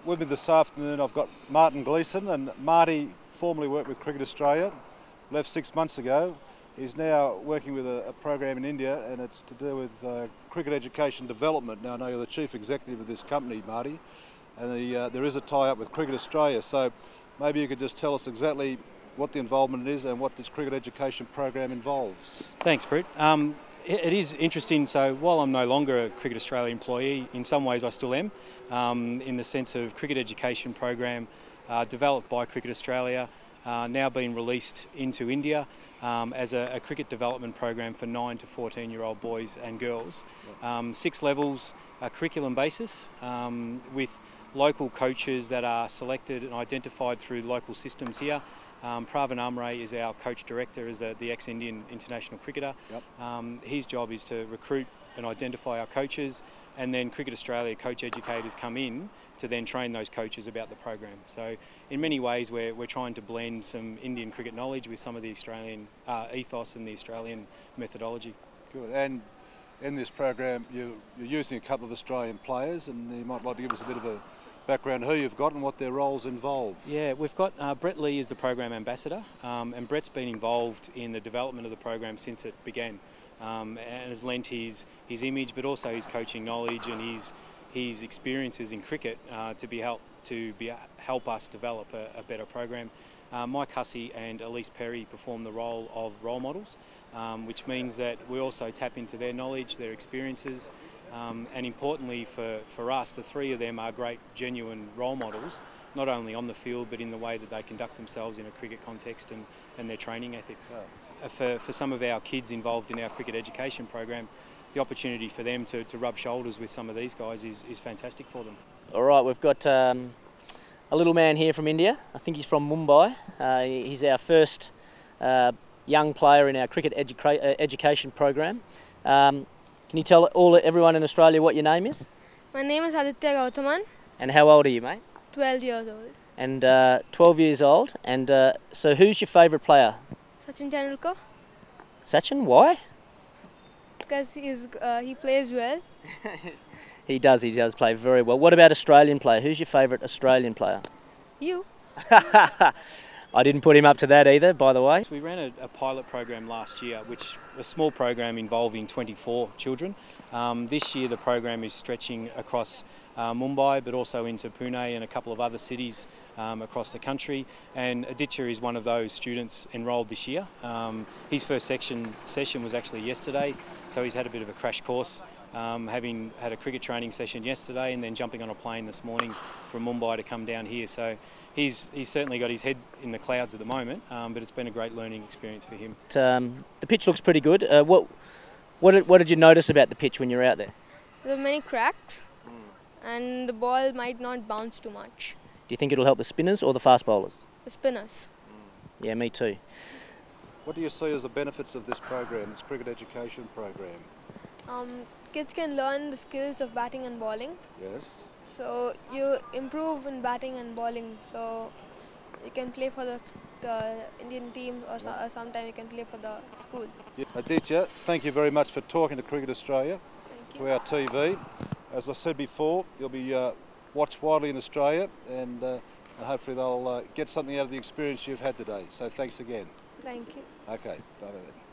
with me this afternoon I've got Martin Gleeson, and Marty formerly worked with Cricket Australia, left 6 months ago. He's now working with a program in India, and it's to do with cricket education development. Now I know you're the chief executive of this company, Marty, and there is a tie-up with Cricket Australia, so maybe you could just tell us exactly what the involvement is and what this cricket education program involves. Thanks, Brett. It is interesting. So while I'm no longer a Cricket Australia employee, in some ways I still am, in the sense of cricket education program developed by Cricket Australia, now being released into India as a cricket development program for 9 to 14-year-old boys and girls. 6 levels, a curriculum basis, with local coaches that are selected and identified through local systems here. Pravin Amre is our coach director, is the ex-Indian international cricketer. Yep. His job is to recruit and identify our coaches, and then Cricket Australia coach educators come in to then train those coaches about the program. So in many ways we're trying to blend some Indian cricket knowledge with some of the Australian ethos and the Australian methodology. Good. And in this program you're using a couple of Australian players, and you might like to give us a bit of a background who you've got and what their roles involve. Yeah, we've got Brett Lee is the program ambassador, and Brett's been involved in the development of the program since it began, and has lent his image but also his coaching knowledge and his experiences in cricket to help us develop a better program. Mike Hussey and Elise Perry perform the role of role models, which means that we also tap into their knowledge, their experiences, and importantly for us, the 3 of them are great, genuine role models, not only on the field but in the way that they conduct themselves in a cricket context and their training ethics. Yeah. For some of our kids involved in our cricket education program, the opportunity for them to rub shoulders with some of these guys is fantastic for them. All right, we've got a little man here from India. I think he's from Mumbai. He's our first young player in our cricket education program. Can you tell everyone in Australia what your name is? My name is Aditya Gauthaman. And how old are you, mate? 12 years old. And 12 years old. And so who's your favourite player? Sachin Tendulkar. Sachin, why? Because he plays well. He does play very well. What about Australian player? Who's your favourite Australian player? You. I didn't put him up to that either, by the way. We ran a pilot program last year, a small program involving 24 children. This year the program is stretching across Mumbai, but also into Pune and a couple of other cities across the country. And Aditya is one of those students enrolled this year. His first session was actually yesterday, so he's had a bit of a crash course, having had a cricket training session yesterday and then jumping on a plane this morning from Mumbai to come down here. So he's certainly got his head in the clouds at the moment, but it's been a great learning experience for him. The pitch looks pretty good. What did you notice about the pitch when you were out there? There are many cracks, and the ball might not bounce too much. Do you think it'll help the spinners or the fast bowlers? The spinners. Yeah, me too. What do you see as the benefits of this program, this cricket education program? Kids can learn the skills of batting and bowling. Yes. So you improve in batting and bowling, so you can play for the Indian team, or sometime you can play for the school. Yeah. Aditya, thank you very much for talking to Cricket Australia, to our TV. As I said before, you'll be watched widely in Australia, and hopefully they'll get something out of the experience you've had today. So thanks again. Thank you. Okay, bye-bye then.